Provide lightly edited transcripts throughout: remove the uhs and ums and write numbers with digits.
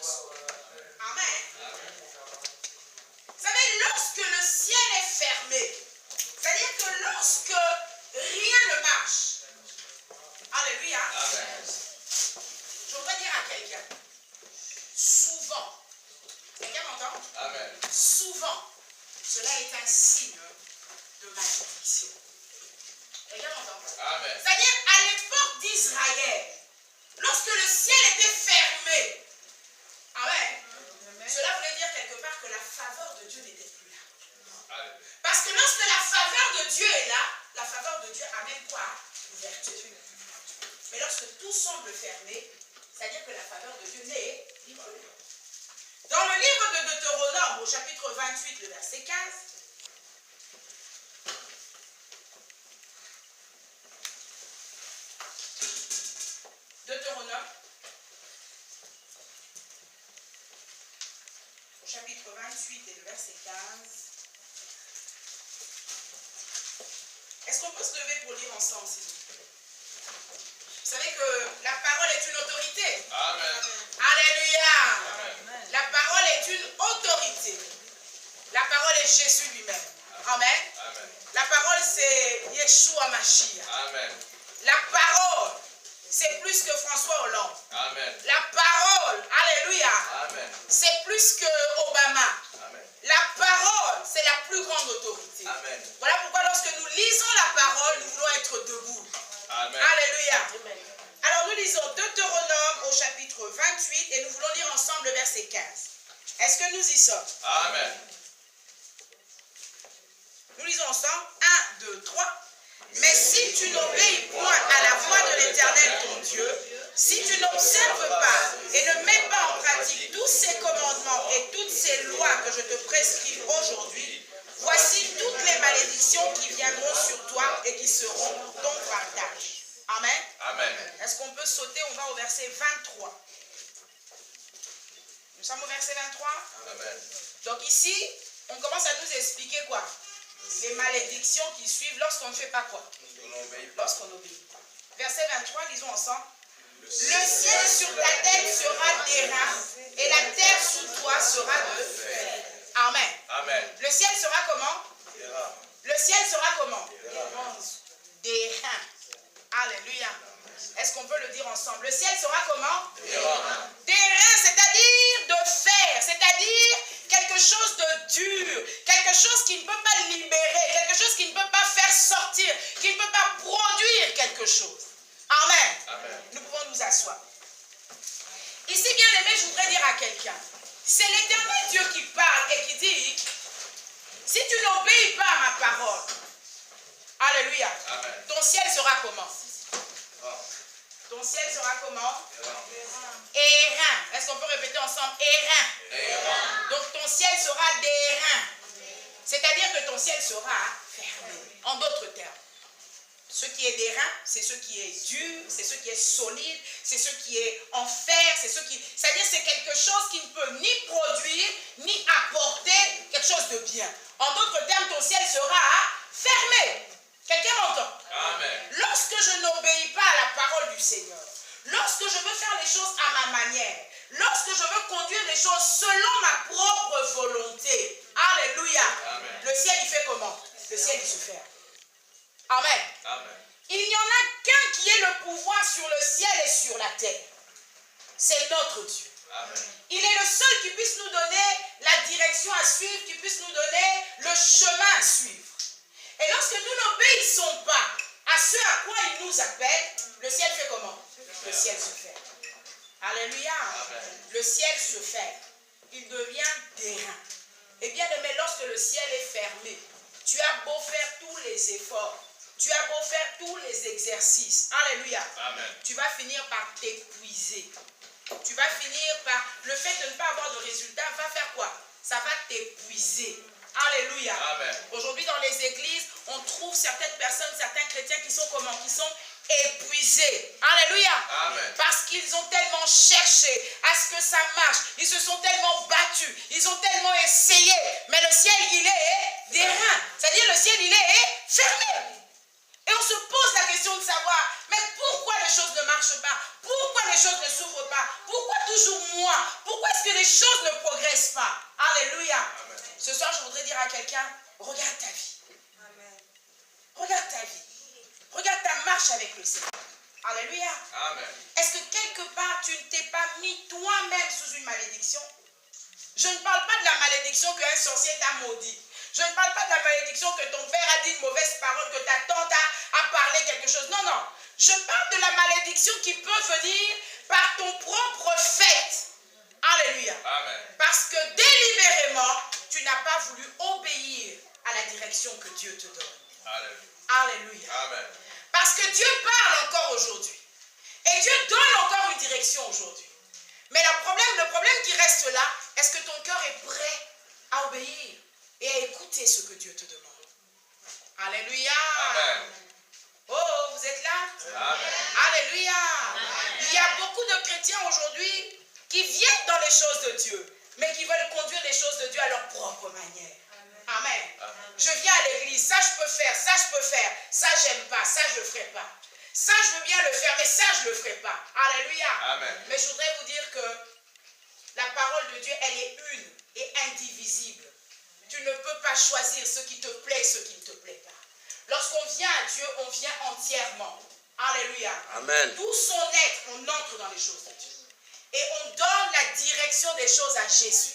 Amen. Vous savez, lorsque le ciel est fermé, c'est-à-dire que lorsque rien ne marche, alléluia, je voudrais dire à quelqu'un, souvent, quelqu'un m'entend? Amen. Souvent, cela est un signe de malédiction. Quelqu'un m'entend? Amen. C'est-à-dire, à l'époque d'Israël, lorsque le ciel était fermé, amen, cela voulait dire quelque part que la faveur de Dieu n'était plus là. Amen. Parce que lorsque la faveur de Dieu est là, la faveur de Dieu amène quoi? L'ouverture. Mais lorsque tout semble fermé, c'est-à-dire que la faveur de Dieu n'est plus là. Dans le livre de Deutéronome, au chapitre 28, le verset 15, Deutéronome, au chapitre 28 et le verset 15. Est-ce qu'on peut se lever pour lire ensemble, s'il vous plaît? Vous savez que la parole est une autorité. Amen. Alléluia. Amen. La parole est une autorité. La parole est Jésus lui-même. Amen. Amen. La parole, c'est Yeshua Mashiach. Amen. La parole, c'est plus que François Hollande. Amen. La parole, alléluia, Amen. c'est plus que Obama. Amen. La parole, c'est la plus grande autorité. Amen. Voilà pourquoi lorsque nous lisons la parole, nous voulons être debout. Amen. Alléluia. Alors nous lisons Deutéronome au chapitre 28 et nous voulons lire ensemble le verset 15. Est-ce que nous y sommes? Amen. Nous lisons ensemble. 1, 2, 3. Mais si tu n'obéis point à la voix de l'Éternel ton Dieu, si tu n'observes pas et ne mets pas en pratique tous ces commandements et toutes ces lois que je te prescris aujourd'hui, voici toutes les malédictions qui viendront sur toi et qui seront ton partage. Amen. Amen. Est-ce qu'on peut sauter? On va au verset 23. Nous sommes au verset 23. Amen. Donc ici, on commence à nous expliquer quoi? Les malédictions qui suivent lorsqu'on ne fait pas quoi? Lorsqu'on obéit. Verset 23, lisons ensemble. Le ciel sur ta tête sera d'airain et la terre sous toi sera de fer. Amen. Amen. Le ciel sera comment? Le ciel sera comment? D'airain. Alléluia. Est-ce qu'on peut le dire ensemble? Le ciel sera comment? D'airain, c'est-à-dire de fer, c'est-à-dire quelque chose de dur, quelque chose qui ne peut pas libérer, quelque chose qui ne peut pas faire sortir, qui ne peut pas produire quelque chose. Amen. Amen. Nous pouvons nous asseoir. Ici, bien aimé, je voudrais dire à quelqu'un, c'est l'Éternel Dieu qui parle et qui dit, si tu n'obéis pas à ma parole, alléluia, Amen. ton ciel sera comment? Ton ciel sera comment? Airain. Est-ce qu'on peut répéter ensemble? Airain. Donc ton ciel sera d'airain. C'est-à-dire que ton ciel sera fermé. En d'autres termes, ce qui est d'airain, c'est ce qui est dur, c'est ce qui est solide, c'est ce qui est en fer, c'est ce qui... C'est-à-dire c'est quelque chose qui ne peut ni produire, ni apporter quelque chose de bien. En d'autres termes, ton ciel sera fermé. Quelqu'un m'entend? Amen. Lorsque je n'obéis pas à la parole du Seigneur, lorsque je veux faire les choses à ma manière, lorsque je veux conduire les choses selon ma propre volonté, alléluia, Amen. le ciel il fait comment? Le ciel il se ferme. Amen. Amen. Il n'y en a qu'un qui ait le pouvoir sur le ciel et sur la terre. C'est notre Dieu. Amen. Il est le seul qui puisse nous donner la direction à suivre, qui puisse nous donner le chemin à suivre. Et lorsque nous n'obéissons pas à ce à quoi il nous appelle, le ciel fait comment? Le ciel se ferme. Alléluia. Amen. Le ciel se ferme. Il devient d'airain. Et bien aimé, lorsque le ciel est fermé, tu as beau faire tous les efforts, tu as beau faire tous les exercices, alléluia, Amen. tu vas finir par t'épuiser. Tu vas finir par, le fait de ne pas avoir de résultat va faire quoi? Ça va t'épuiser. Alléluia. Amen. Aujourd'hui dans les églises, on trouve certaines personnes, certains chrétiens qui sont comment? Qui sont épuisés. Alléluia. Amen. Parce qu'ils ont tellement cherché à ce que ça marche. Ils se sont tellement battus. Ils ont tellement essayé. Mais le ciel, il est d'airain. C'est-à-dire le ciel, il est fermé. Et on se pose la question de savoir, mais pourquoi les choses ne marchent pas? Pourquoi les choses ne s'ouvrent pas? Pourquoi toujours moi? moi? Pourquoi est-ce que les choses ne progressent pas? Alléluia. Amen. Ce soir, je voudrais dire à quelqu'un, regarde ta vie. Amen. Regarde ta vie. Regarde ta marche avec le Seigneur. Alléluia. Amen. Est-ce que quelque part, tu ne t'es pas mis toi-même sous une malédiction? Je ne parle pas de la malédiction qu'un sorcier t'a maudit. Je ne parle pas de la malédiction que ton père a dit une mauvaise parole, que ta tante a parlé quelque chose. Non, non. Je parle de la malédiction qui peut venir par ton propre fait. Alléluia. Amen. Parce que délibérément, tu n'as pas voulu obéir à la direction que Dieu te donne. Alléluia. Alléluia. Amen. Parce que Dieu parle encore aujourd'hui. Et Dieu donne encore une direction aujourd'hui. Mais le problème qui reste là, est-ce que ton cœur est prêt à obéir et à écouter ce que Dieu te demande? Alléluia. Amen. Oh, vous êtes là? Amen. Alléluia. Il y a beaucoup de chrétiens aujourd'hui qui viennent dans les choses de Dieu, mais qui veulent conduire les choses de Dieu à leur propre manière. Amen. Amen. Je viens à l'église, ça je peux faire, ça j'aime pas, ça je ne ferai pas. Ça je veux bien le faire, mais ça je ne le ferai pas. Alléluia. Amen. Mais je voudrais vous dire que la parole de Dieu, elle est une et indivisible. Tu ne peux pas choisir ce qui te plaît et ce qui ne te plaît pas. Lorsqu'on vient à Dieu, on vient entièrement. Alléluia. Amen. Tout son être, on entre dans les choses de Dieu. Et on donne la direction des choses à Jésus.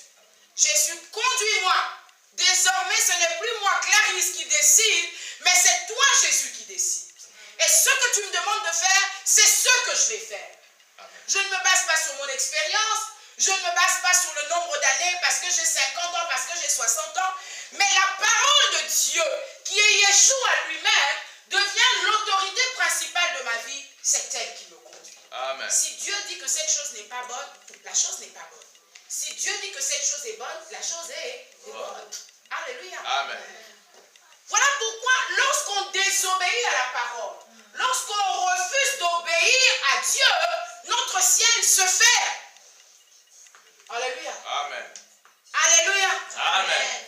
Jésus, conduis-moi. Désormais, ce n'est plus moi, Clarisse, qui décide, mais c'est toi, Jésus, qui décide. Et ce que tu me demandes de faire, c'est ce que je vais faire. Amen. Je ne me base pas sur mon expérience, je ne me base pas sur le nombre d'années, parce que j'ai 50 ans, parce que j'ai 60 ans, mais la parole de Dieu, qui est Yeshua lui-même, devient l'autorité principale de ma vie, c'est elle qui me conduit. Amen. Si Dieu dit que cette chose n'est pas bonne, la chose n'est pas bonne. Si Dieu dit que cette chose est bonne, la chose est bonne. Alléluia. Amen. Voilà pourquoi lorsqu'on désobéit à la parole, lorsqu'on refuse d'obéir à Dieu, notre ciel se ferme. Alléluia. Amen. Alléluia. Amen.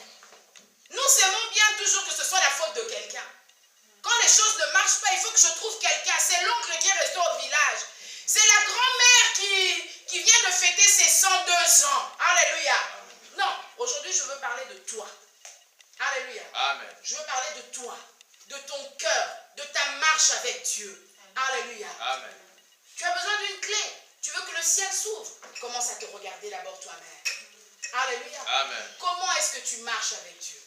Nous aimons bien toujours que ce soit la faute de quelqu'un. Quand les choses ne marchent pas, il faut que je trouve quelqu'un. C'est l'oncle qui est resté au village. C'est la grand-mère qui vient de fêter ses 102 ans. Alléluia. Non, aujourd'hui je veux parler de toi. Alléluia. Amen. Je veux parler de toi, de ton cœur, de ta marche avec Dieu. Alléluia. Amen. Tu as besoin d'une clé. Tu veux que le ciel s'ouvre. Commence à te regarder d'abord toi-même. Alléluia. Amen. Comment est-ce que tu marches avec Dieu?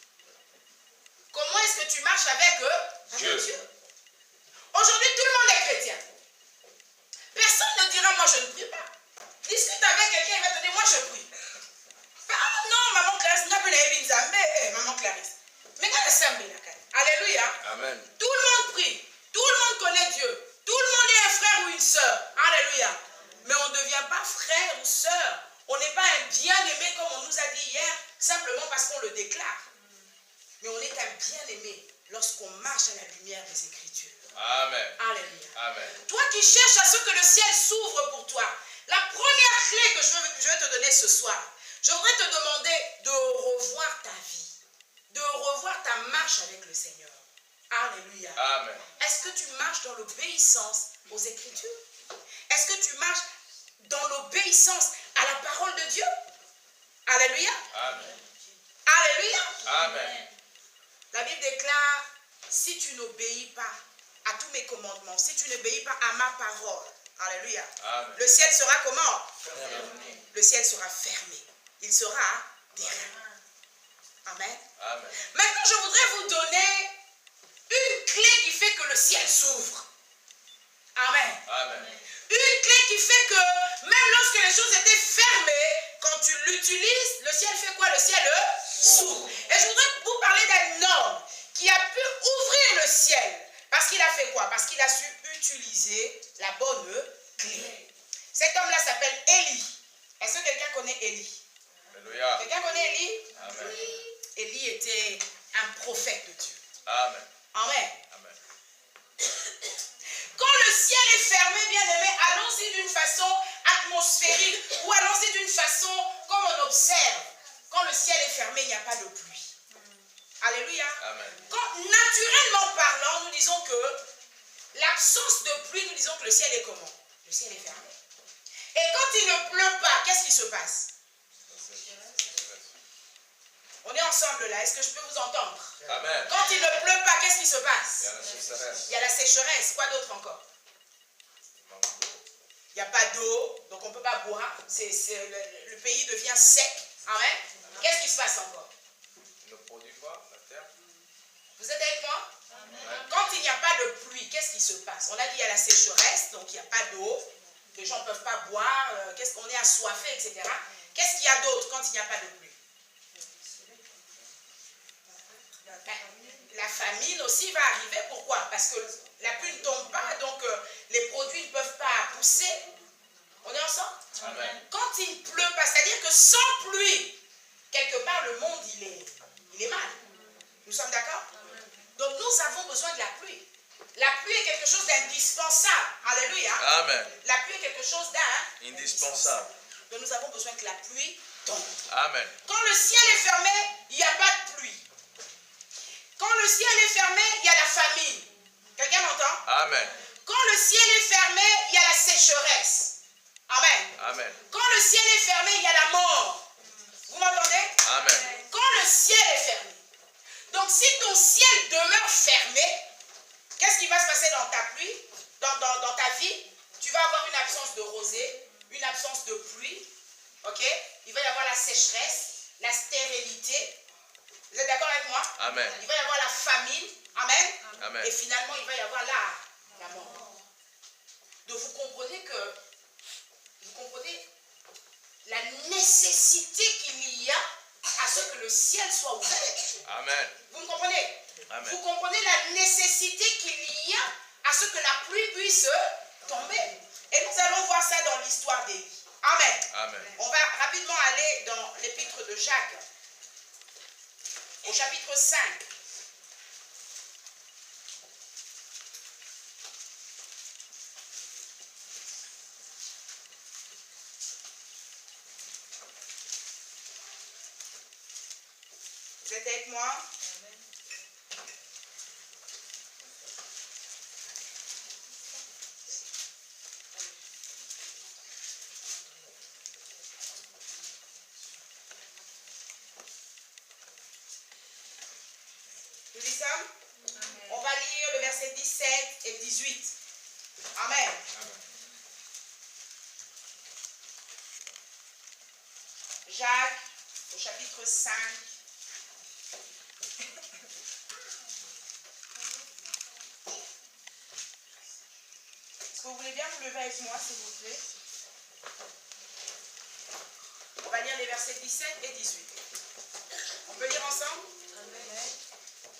Comment est-ce que tu marches avec Dieu. Dieu? Aujourd'hui, tout le monde est chrétien. Personne ne dira, moi je ne prie pas. Discute avec quelqu'un, il va te dire, moi je prie. Ah non, maman Clarisse, maman Clarisse. Mais quand alléluia. Amen. Tout le monde prie. Tout le monde connaît Dieu. Tout le monde est un frère ou une sœur. Alléluia. Mais on ne devient pas frère ou sœur. On n'est pas un bien-aimé comme on nous a dit hier, simplement parce qu'on le déclare. Mais on est un bien-aimé lorsqu'on marche à la lumière des Écritures. Amen. Alléluia. Amen. Toi qui cherches à ce que le ciel s'ouvre pour toi, la première clé que je vais te donner ce soir, je voudrais te demander de revoir ta vie, de revoir ta marche avec le Seigneur. Alléluia. Amen. Est-ce que tu marches dans l'obéissance aux Écritures? Est-ce que tu marches dans l'obéissance à la parole de Dieu? Alléluia. Amen. Alléluia. Amen. La Bible déclare, si tu n'obéis pas à tous mes commandements, si tu n'obéis pas à ma parole, alléluia, Amen. le ciel sera comment? Fermé. Le ciel sera fermé. Il sera terrain. Amen. Amen. Maintenant, je voudrais vous donner une clé qui fait que le ciel s'ouvre. Amen. Amen. Une clé qui fait que même lorsque les choses étaient fermées, quand tu l'utilises, le ciel fait quoi? Le ciel s'ouvre. Et je voudrais vous parler d'un homme qui a pu ouvrir le ciel. Parce qu'il a fait quoi? Parce qu'il a su utiliser la bonne clé. Cet homme-là s'appelle Élie. Est-ce que quelqu'un connaît Élie? Alléluia. Quelqu'un connaît Élie? Amen. Oui. Élie était un prophète de Dieu. Amen. Amen. Amen. Quand le ciel est fermé, bien aimé, allons-y d'une façon atmosphérique ou allons-y d'une façon comme on observe. Quand le ciel est fermé, il n'y a pas de pluie. Alléluia. Amen. Quand, naturellement parlant, nous disons que l'absence de pluie, nous disons que le ciel est comment? Le ciel est fermé. Et quand il ne pleut pas, qu'est-ce qui se passe? On est ensemble là, est-ce que je peux vous entendre? Amen. Quand il ne pleut pas, qu'est-ce qui se passe? Il Il y a la sécheresse. Quoi d'autre encore? Il n'y a pas d'eau, donc on ne peut pas boire. Le pays devient sec. Amen. Qu'est-ce qui se passe encore? ne produit pas la terre. Vous êtes avec moi? Amen. Quand il n'y a pas de pluie, qu'est-ce qui se passe? On a dit il y a la sécheresse, donc il n'y a pas d'eau. Les gens ne peuvent pas boire. Qu'est-ce qu'on est assoiffé, etc. Qu'est-ce qu'il y a d'autre quand il n'y a pas de pluie? La famine aussi va arriver. Pourquoi? Parce que la pluie ne tombe pas, donc les produits ne peuvent pas pousser. On est ensemble? Amen. Quand il ne pleut pas, c'est-à-dire que sans pluie, quelque part le monde il est mal. Nous sommes d'accord? Donc nous avons besoin de la pluie. La pluie est quelque chose d'indispensable. Alléluia. Amen. La pluie est quelque chose Indispensable. Donc nous avons besoin que la pluie tombe. Amen. Quand le ciel est fermé, il n'y a pas de pluie. Quand le ciel est fermé, il y a la famine. Quelqu'un m'entend? Amen. Quand le ciel est fermé, il y a la sécheresse. Amen. Amen. Quand le ciel est fermé, il y a la mort. Vous m'entendez? Amen. Quand le ciel est fermé. Donc si ton ciel demeure fermé, qu'est-ce qui va se passer dans ta pluie, dans ta vie? Tu vas avoir une absence de rosée, une absence de pluie. Ok? Il va y avoir la sécheresse, la stérilité. Vous êtes d'accord avec moi? Amen. Il va y avoir la famine. Amen. Amen. Et finalement, il va y avoir la mort. Donc vous comprenez la nécessité qu'il y a à ce que le ciel soit ouvert. Amen. Vous me comprenez? Amen. Vous comprenez la nécessité qu'il y a à ce que la pluie puisse tomber. Et nous allons voir ça dans l'histoire d'Élie. Amen. Amen. On va rapidement aller dans l'épître de Jacques, au chapitre 5. Vous êtes avec moi? Nous y sommes? On va lire le verset 17 et 18. Amen. Jacques, au chapitre 5. Est-ce que vous voulez bien vous lever avec moi, s'il vous plaît? On va lire les versets 17 et 18. On peut lire ensemble?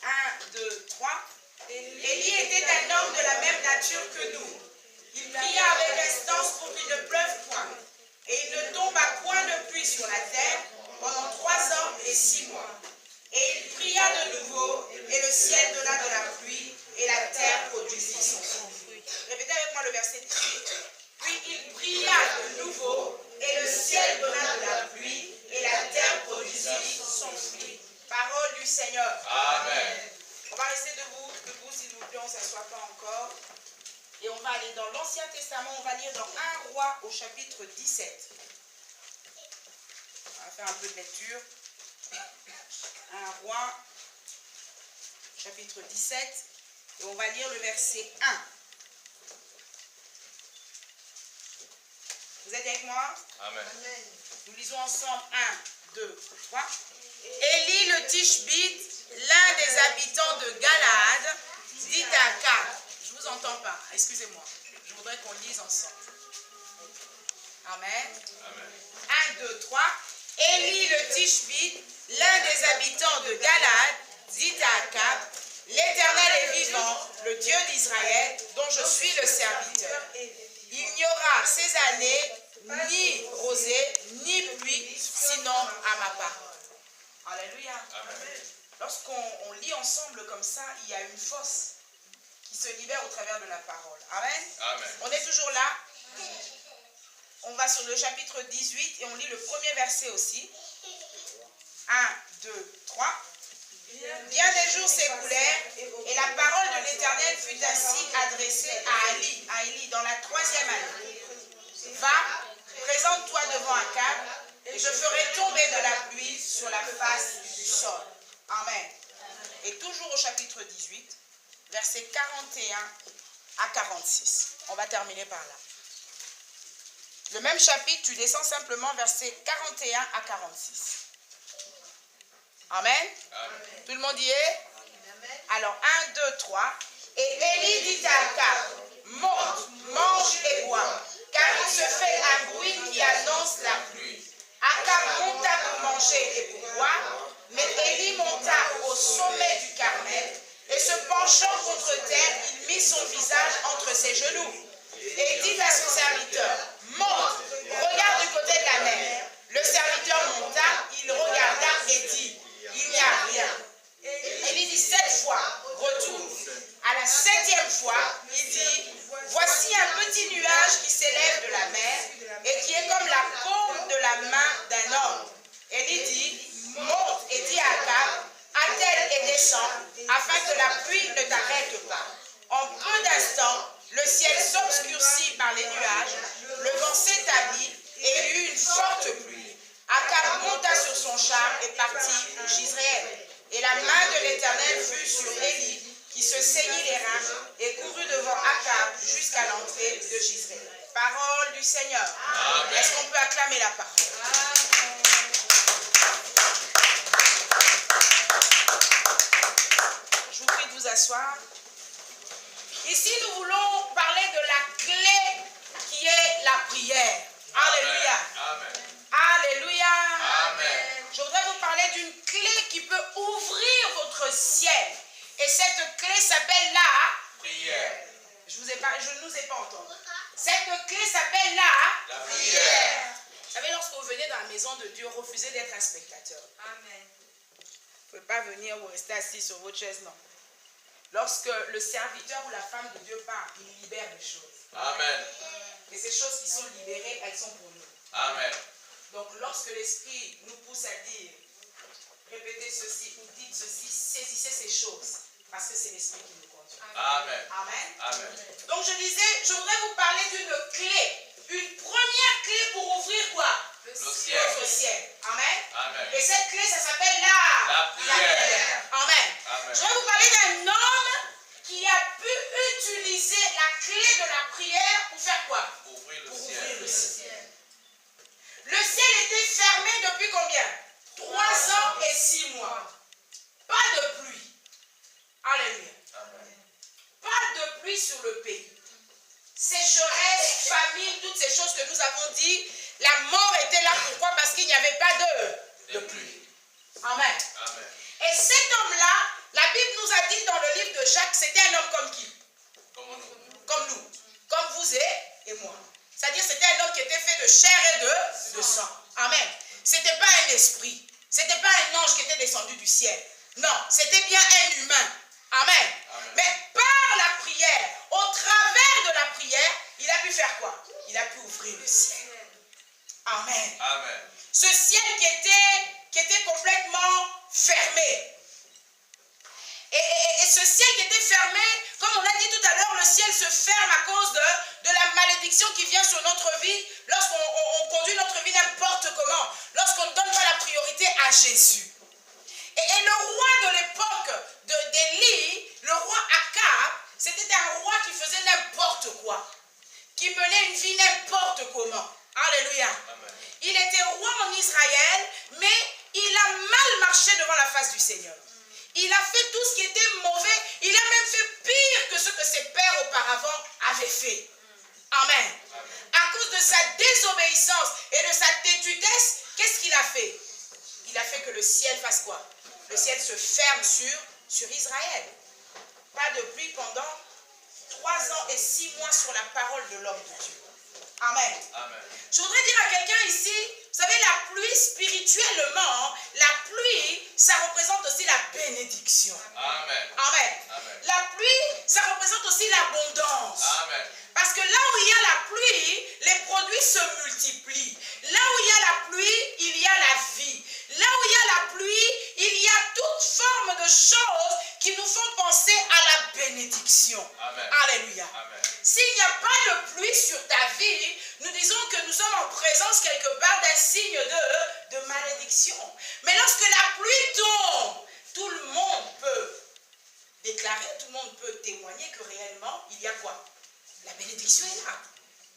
1, 2, 3. Élie était un homme de la même nature que nous. Il pria avec instance pour qu'il ne pleuve point. Et il ne tomba point de pluie sur la terre pendant 3 ans et 6 mois. Et il pria de nouveau, et le ciel donna de la pluie, et la terre produisit son fruit. Répétez avec moi le verset 18. Puis il pria de nouveau, et le ciel donna de la pluie, et la terre produisit son fruit. Parole du Seigneur. Amen. On va rester debout s'il vous plaît, on ne s'assoit pas encore. Et on va aller dans l'Ancien Testament, on va lire dans 1 Roi au chapitre 17. On va faire un peu de lecture. 1 Roi, chapitre 17, et on va lire le verset 1. Vous êtes avec moi? Amen. Nous lisons ensemble 1, 2, 3. Élie le Tishbite, l'un des habitants de Galaad, dit à Akab. Je ne vous entends pas, excusez-moi. Je voudrais qu'on lise ensemble. Amen. Amen. 1, 2, 3. Élie le Tishbite, l'un des habitants de Galaad, dit à Akab, l'Éternel est vivant, le Dieu d'Israël, dont je suis le serviteur. Il n'y aura ces années ni rosée, ni pluie, sinon à ma part. Alléluia. Amen. Lorsqu'on lit ensemble comme ça, il y a une force qui se libère au travers de la parole. Amen. Amen. On est toujours là. On va sur le chapitre 18 et on lit le premier verset aussi. 1, 2, 3. Bien des jours s'écoulèrent et la parole de l'Éternel fut ainsi adressée à Élie dans la 3e année. Va, présente-toi devant Akab, et je ferai tomber de la pluie sur la face du sol. Amen. Et toujours au chapitre 18, versets 41 à 46. On va terminer par là. Le même chapitre, tu descends simplement versets 41 à 46. Amen. Amen. Tout le monde y est? Alors, 1, 2, 3. Et Élie dit à Akab, monte, mange et bois, car il se fait un bruit qui annonce la pluie. Akab monta pour manger et pour boire, mais Élie monta au sommet du Carmel, et se penchant contre terre, il mit son visage entre ses genoux. Et dit à son serviteur, monte, regarde du côté de la mer. Le serviteur monta, il regarda et dit, il n'y a rien. Élie dit 7 fois, retourne. À la 7e fois, il dit, voici un petit nuage qui s'élève de la mer et qui est comme la paume de la main d'un homme. Élie dit, monte et dis à Akab, attelle et descends, afin que la pluie ne t'arrête pas. En peu d'instants, le ciel s'obscurcit par les nuages, le vent s'établit et il y eut une forte pluie. Akab monta sur son char et partit pour Jizréel. Et la main de l'Éternel fut sur Élie, qui se saignit les reins et courut devant Akab jusqu'à l'entrée de Jizréel. Parole du Seigneur. Est-ce qu'on peut acclamer la parole? Je vous prie de vous asseoir. Ici, nous voulons parler de la clé qui est la prière. Alléluia. Amen. Alléluia. Amen. Je voudrais vous parler d'une clé qui peut ouvrir votre ciel. Et cette clé s'appelle la Prière. Je ne vous ai pas entendu. Cette clé s'appelle la prière. Vous savez, lorsque vous venez dans la maison de Dieu, refusez d'être un spectateur. Amen. Vous ne pouvez pas venir ou rester assis sur votre chaise, non. Lorsque le serviteur ou la femme de Dieu part, il libère les choses. Amen. Et ces choses qui sont libérées, elles sont pour nous. Amen. Donc lorsque l'Esprit nous pousse à dire, répétez ceci ou dites ceci, saisissez ces choses. Parce que c'est l'Esprit qui nous conduit. Amen. Amen. Amen. Donc je disais, je voudrais vous parler d'une clé. Une première clé pour ouvrir quoi? Le ciel. Notre ciel. Amen. Amen. Et cette clé, ça s'appelle la prière. Amen. Amen. Je vais vous parler d'un homme qui a pu utiliser la clé de la prière pour faire quoi? Ouvrir le Pour ciel. ouvrir le ciel. Le ciel était fermé depuis combien? 3 ans et 6 mois. Pas de pluie. Alléluia. Amen. Pas de pluie sur le pays. Sécheresse, famine, toutes ces choses que nous avons dit, la mort était là. Pourquoi? Parce qu'il n'y avait pas de pluie. Amen. Amen. Et cet homme-là, la Bible nous a dit dans le livre de Jacques, c'était un homme comme qui? Comme nous. Comme nous. Comme vous et moi. C'est-à-dire c'était un homme qui était fait de chair et de sang. Amen. C'était pas un esprit. C'était pas un ange qui était descendu du ciel. Non, c'était bien un humain. Amen. Amen. Mais par la prière, au travers de la prière, il a pu faire quoi? Il a pu ouvrir le ciel. Amen. Amen. Ce ciel qui était complètement fermé. Et ce ciel qui était fermé, comme on a dit tout à l'heure, le ciel se ferme à cause de la malédiction qui vient sur notre vie lorsqu'on conduit notre vie n'importe comment, lorsqu'on ne donne pas la priorité à Jésus. Et le roi de l'époque d'Élie, le roi Akab, c'était un roi qui faisait n'importe quoi, qui menait une vie n'importe comment. Alléluia. Amen. Il était roi en Israël, mais il a mal marché devant la face du Seigneur. Il a fait tout ce qui était mauvais. Il a même fait pire que ce que ses pères auparavant avaient fait. Amen. À cause de sa désobéissance et de sa têtudesse, qu'est-ce qu'il a fait? Il a fait que le ciel fasse quoi? Le ciel se ferme sur Israël. Pas de pluie pendant 3 ans et 6 mois sur la parole de l'homme de Dieu. Amen. Amen. Je voudrais dire à quelqu'un ici, vous savez, la pluie spirituellement, la pluie, ça représente aussi la bénédiction. Amen. Amen. Amen. La pluie, ça représente aussi l'abondance. Amen. Parce que là où il y a la pluie, les produits se multiplient. Là où il y a la pluie, il y a la vie. Là où il y a la pluie, il y a toute forme de choses qui nous font penser à la bénédiction. Amen. Alléluia. Amen. S'il n'y a pas de pluie sur ta vie, nous disons que nous sommes en présence bénédiction. Mais lorsque la pluie tombe, tout le monde peut déclarer, tout le monde peut témoigner que réellement, il y a quoi? La bénédiction est là.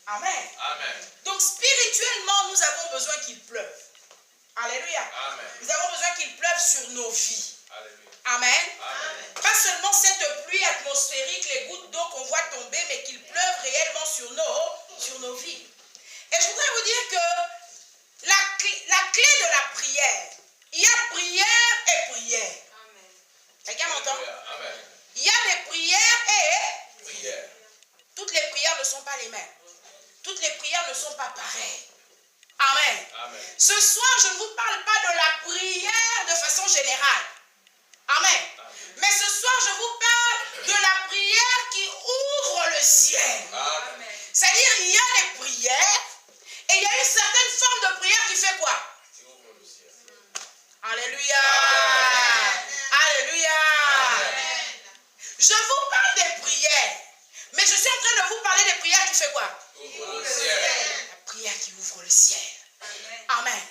Amen. Amen. Donc spirituellement, nous avons besoin qu'il pleuve. Alléluia. Amen. Nous avons besoin qu'il pleuve sur nos vies. Alléluia. Amen. Amen. Pas seulement cette pluie atmosphérique, les gouttes d'eau qu'on voit tomber, mais qu'il pleuve réellement sur nos vies. Et je voudrais vous dire que la clé de la prière, il y a prière et prière. Quelqu'un m'entend? Amen. Il y a des prières et Prière. toutes les prières ne sont pas les mêmes. Toutes les prières ne sont pas pareilles. Amen. Amen. Ce soir, je ne vous parle pas de la prière de façon générale. Amen. Mais ce soir, je vous parle de la prière qui ouvre le ciel. Amen. C'est-à-dire, il y a des prières et il y a une certaine forme de prière qui fait quoi? Qui ouvre le ciel. Alléluia. Amen. Alléluia. Amen. Je vous parle des prières, mais je suis en train de vous parler des prières qui fait quoi? Ouvre le ciel. La prière qui ouvre le ciel. Amen. Amen.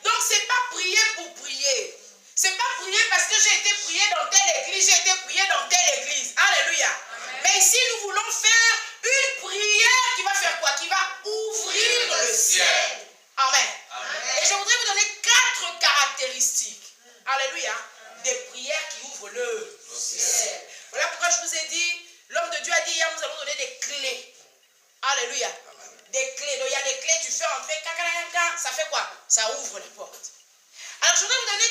Donc, ce n'est pas prier pour prier. Ce n'est pas prier parce que j'ai été prié dans telle église, j'ai été prié dans telle église. Alléluia. Amen. Mais ici, nous voulons faire une prière qui va faire quoi? Qui va ouvrir le ciel. Amen. Amen. Et je voudrais vous donner 4 caractéristiques. Alléluia. Des prières qui ouvrent le ciel. Voilà pourquoi je vous ai dit, l'homme de Dieu a dit hier, nous allons donner des clés. Alléluia. Des clés. Donc il y a des clés, tu fais entrer, ça fait quoi? Ça ouvre les portes. Alors je voudrais vous donner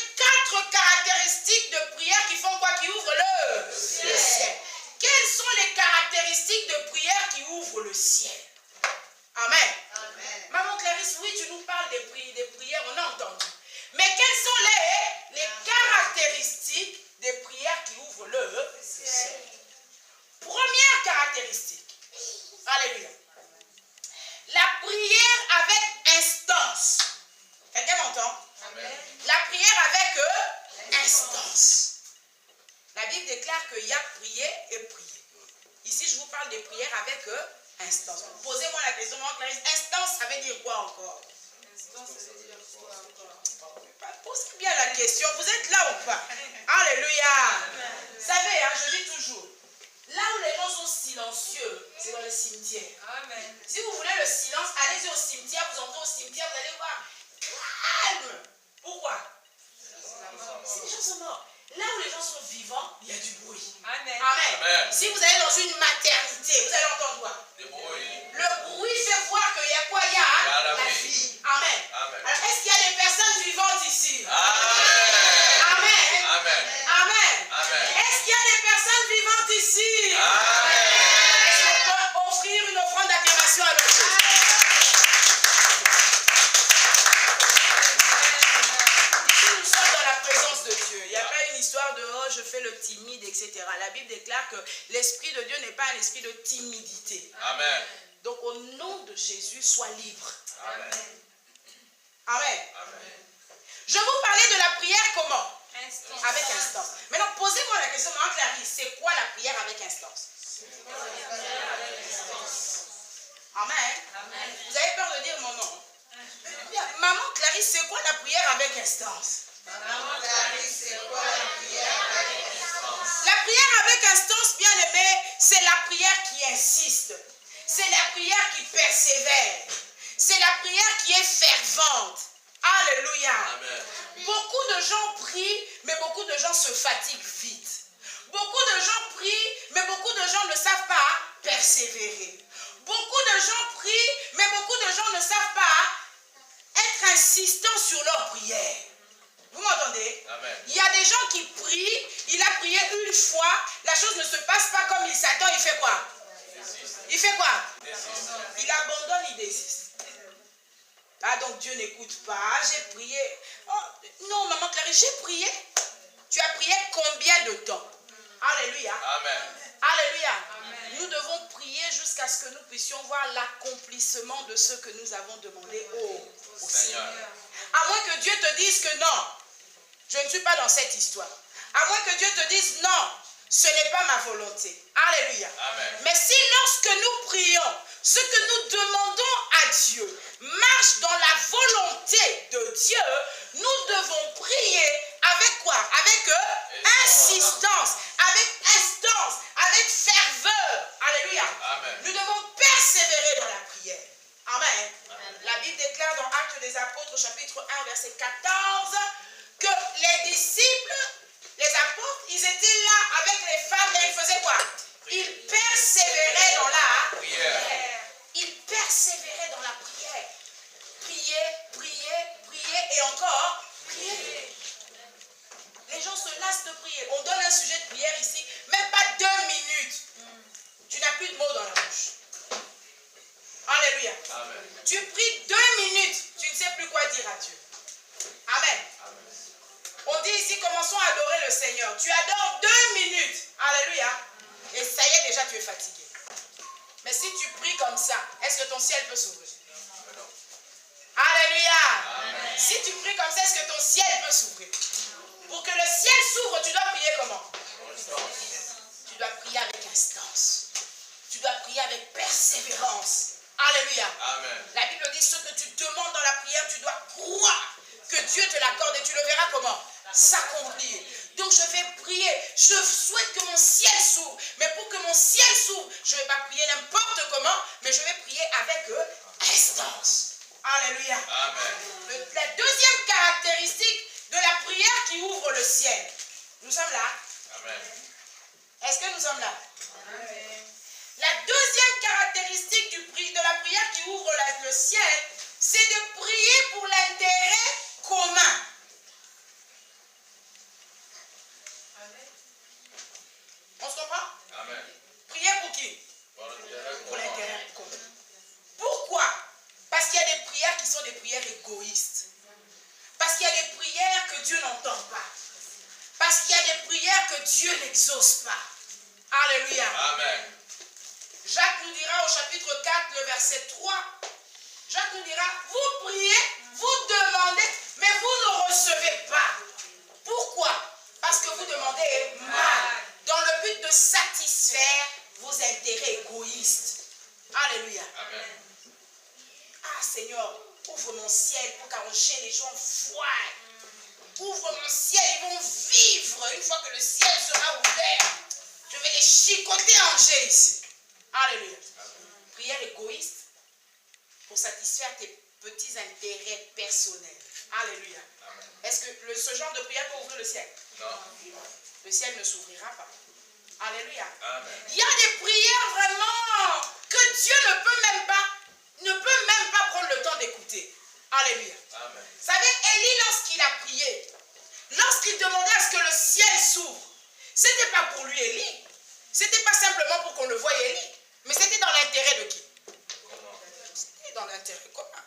4 caractéristiques de prière qui font quoi? Qui ouvrent le ciel. Quelles sont les caractéristiques de prière qui ouvrent le ciel? Amen. Amen. Maman Clarisse, oui, tu nous parles des prières, on a entendu. Mais quelles sont les caractéristiques des prières qui ouvrent le ciel? Première caractéristique. Alléluia. La prière avec instance. Quelqu'un m'entend? Amen. La prière avec instance. La Bible déclare qu'il y a prier et prier. Ici, je vous parle des prières avec instance. Posez-moi la question, Clarisse. Instance, ça veut dire quoi encore? Instance, ça veut dire quoi encore? Posez bien la question. Vous êtes là ou pas? Alléluia. Vous savez, hein, je dis toujours, là où les gens sont silencieux, c'est dans le cimetière. Amen. Si vous voulez le silence, allez-y au cimetière, vous entrez au cimetière, vous allez voir. Calme. Pourquoi? Si les gens sont morts. Là où les gens sont vivants, il y a du bruit. Amen. Amen. Amen. Si vous allez dans une maternité, vous allez entendre quoi? Des bruits. Le bruit fait voir qu'il y a quoi? Il y a la la vie. vie. Amen. Amen. Alors, est-ce qu'il y a des personnes vivantes ici? Amen. Amen. Amen. Amen. Amen. Est-ce qu'il y a des personnes vivantes ici? Amen. Est-ce qu'on peut offrir une offrande d'acclamation à notre Dieu? Ici, nous sommes dans la présence de Dieu. Il n'y a pas une histoire de oh, je fais le timide, etc. La Bible déclare que l'esprit de Dieu n'est pas un esprit de timidité. Amen. Donc, au nom de Jésus, sois libre. Amen. Amen. Amen. Je vous parlais de la prière comment? Instance. Avec instance. Maintenant, posez-moi la question, Maman Clarisse, c'est quoi la prière avec instance? Amen. Amen. Vous avez peur de dire mon nom? Bien. Maman Clarisse, c'est quoi la prière avec instance? Maman Clarisse, c'est quoi la prière avec instance? La prière avec instance, bien aimé, c'est la prière qui insiste. C'est la prière qui persévère. C'est la prière qui est fervente. Alléluia. Amen. Beaucoup de gens prient, mais beaucoup de gens se fatiguent vite. Beaucoup de gens prient, mais beaucoup de gens ne savent pas persévérer. Beaucoup de gens prient, mais beaucoup de gens ne savent pas être insistants sur leur prière. Vous m'entendez? Amen. Il y a des gens qui prient, il a prié une fois, la chose ne se passe pas comme il s'attend, il fait quoi? Il fait quoi? Il abandonne, il désiste. Ah, donc Dieu n'écoute pas. J'ai prié. Oh, non, maman Clarisse, j'ai prié. Tu as prié combien de temps? Alléluia. Amen. Alléluia. Amen. Nous devons prier jusqu'à ce que nous puissions voir l'accomplissement de ce que nous avons demandé au Seigneur. Seigneur. À moins que Dieu te dise que non, je ne suis pas dans cette histoire. À moins que Dieu te dise non, ce n'est pas ma volonté. Alléluia. Amen. Mais si lorsque nous prions, ce que nous demandons à Dieu marche dans la volonté de Dieu, nous insistance, avec instance, avec ferveur. Alléluia. Amen. Nous devons persévérer dans la prière. Amen. La Bible déclare dans Actes des Apôtres, chapitre 1, verset 14, que les disciples, les apôtres, ils étaient là avec les femmes et ils faisaient quoi? Ils persévéraient dans la prière. Ils persévéraient dans la prière. Prier, prier, prier et encore prier. Les gens se lassent de prier. On donne un sujet de prière ici, même pas 2 minutes. Tu n'as plus de mots dans la bouche. Alléluia. Amen. Tu pries 2 minutes, tu ne sais plus quoi dire à Dieu. Amen. On dit ici, commençons à adorer le Seigneur. Tu adores 2 minutes. Alléluia. Et ça y est, déjà tu es fatigué. Mais si tu pries comme ça, est-ce que ton ciel peut s'ouvrir? Alléluia. Amen. Si tu pries comme ça, est-ce que ton ciel peut s'ouvrir? Pour que le ciel s'ouvre, tu dois prier comment? Tu dois prier avec instance. Tu dois prier avec persévérance. Alléluia. Amen. La Bible dit, ce que tu demandes dans la prière, tu dois croire que Dieu te l'accorde et tu le verras comment? S'accomplir. Donc je vais prier. Je souhaite que mon ciel s'ouvre. Mais pour que mon ciel s'ouvre, je ne vais pas prier n'importe comment, mais je vais prier avec instance. Alléluia. Amen. La deuxième caractéristique de la prière qui ouvre le ciel. Nous sommes là? Amen. Est-ce que nous sommes là? Amen. La deuxième caractéristique de la prière qui ouvre le ciel, c'est de prier pour l'intérêt commun. On se comprend? Amen. Prier pour qui? Pour l'intérêt commun. Pourquoi? Parce qu'il y a des prières qui sont des prières égoïstes. Parce qu'il y a des prières que Dieu n'entend pas. Parce qu'il y a des prières que Dieu n'exauce pas. Alléluia. Amen. Jacques nous dira au chapitre 4, le verset 3, Jacques nous dira, vous priez, vous demandez, mais vous ne recevez pas. Pourquoi? Parce que vous demandez mal, dans le but de satisfaire vos intérêts égoïstes. Alléluia. Amen. Ah Seigneur, ouvre mon ciel pour qu'arranger les gens voient. Ouvre mon ciel, ils vont vivre. Une fois que le ciel sera ouvert, je vais les chicoter en G ici. Alléluia. Prière égoïste pour satisfaire tes petits intérêts personnels. Alléluia. Est-ce que ce genre de prière peut ouvrir le ciel? Non. Le ciel ne s'ouvrira pas. Alléluia. Amen. Il y a des prières vraiment que Dieu ne peut même pas prendre le temps d'écouter. Alléluia. Amen. Vous savez, Élie, lorsqu'il a prié, lorsqu'il demandait à ce que le ciel s'ouvre, ce n'était pas pour lui, Élie. Ce n'était pas simplement pour qu'on le voie, Élie. Mais c'était dans l'intérêt de qui? Comment? C'était dans l'intérêt commun.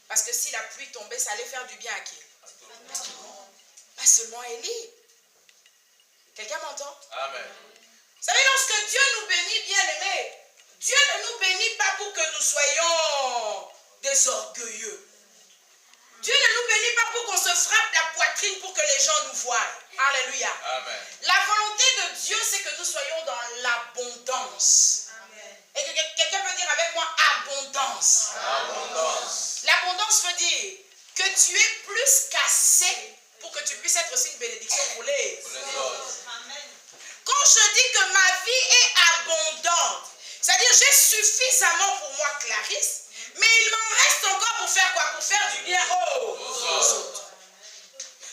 Parce que si la pluie tombait, ça allait faire du bien à qui? Pas seulement Élie. Quelqu'un m'entend? Amen. Vous savez, lorsque Dieu nous bénit, bien-aimés, Dieu ne nous bénit pas pour que nous soyons des orgueilleux. Dieu ne nous bénit pas pour qu'on se frappe la poitrine pour que les gens nous voient. Alléluia. Amen. La volonté de Dieu, c'est que nous soyons dans l'abondance. Et que quelqu'un peut dire avec moi abondance. Abondance. L'abondance veut dire que tu es plus qu'assez pour que tu puisses être aussi une bénédiction pour les Pour les autres. Quand je dis que ma vie est abondante, c'est-à-dire j'ai suffisamment pour moi, Clarisse, mais il m'en reste encore pour faire quoi? Pour faire du bien aux autres.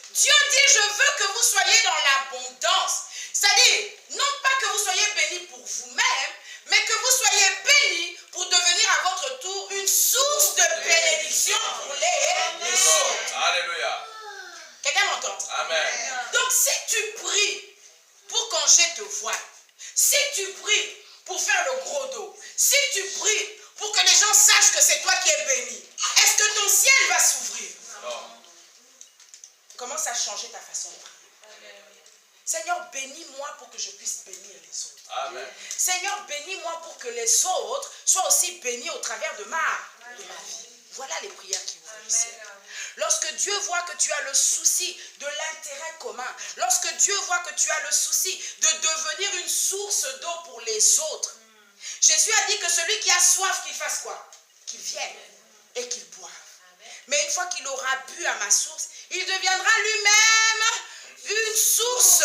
Dieu dit, je veux que vous soyez dans l'abondance. C'est-à-dire, non pas que vous soyez bénis pour vous-même, mais que vous soyez bénis pour devenir à votre tour une source de bénédiction pour les autres. Alléluia. Quelqu'un m'entend? Amen. Donc si tu pries pour quand je te vois, si tu pries pour faire le gros dos, si tu pries pour que les gens sachent que c'est toi qui es béni, est-ce que ton ciel va s'ouvrir? Non. Commence à changer ta façon de prier. Seigneur, bénis-moi pour que je puisse bénir les autres. Amen. Seigneur, bénis-moi pour que les autres soient aussi bénis au travers de ma vie. Voilà les prières qui ouvrent le ciel. Lorsque Dieu voit que tu as le souci de l'intérêt commun, lorsque Dieu voit que tu as le souci de devenir une source d'eau pour les autres, Jésus a dit que celui qui a soif, qu'il fasse quoi? Qu'il vienne et qu'il boive. Mais une fois qu'il aura bu à ma source, il deviendra lui-même une source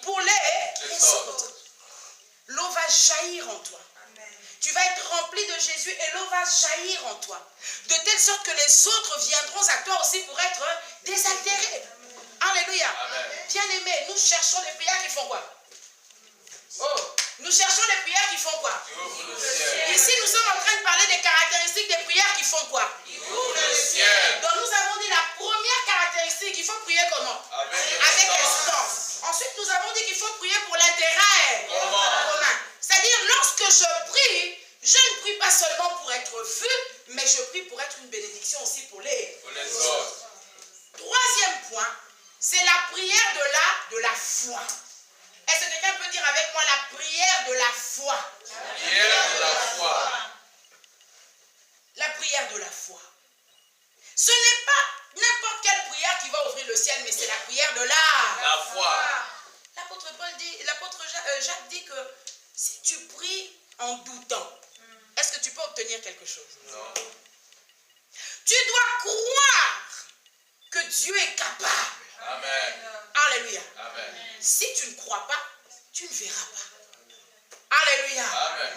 pour les autres. L'eau va jaillir en toi. Tu vas être rempli de Jésus et l'eau va jaillir en toi. De telle sorte que les autres viendront à toi aussi pour être désaltérés. Alléluia. Bien-aimés, nous cherchons les prières qui font quoi? Oh, nous cherchons les prières qui font quoi? Ici, nous sommes en train de parler des caractéristiques des prières qui font quoi? Donc, nous avons dit la première caractéristique, il faut prier comment? Avec espérance. Ensuite, nous avons dit qu'il faut prier pour l'intérêt commun. C'est-à-dire, lorsque je prie, je ne prie pas seulement pour être vu, mais je prie pour être une bénédiction aussi pour les autres. Troisième point, c'est la prière de la foi. Est-ce que quelqu'un peut dire avec moi la prière de la foi? La prière de la foi. La prière de la foi. Ce n'est pas n'importe quelle prière qui va ouvrir le ciel, mais c'est la prière de la foi. L'apôtre Jacques dit que si tu pries en doutant, est-ce que tu peux obtenir quelque chose? Non. Tu dois croire que Dieu est capable. Amen. Alléluia. Amen. Si tu ne crois pas, tu ne verras pas. Alléluia. Amen.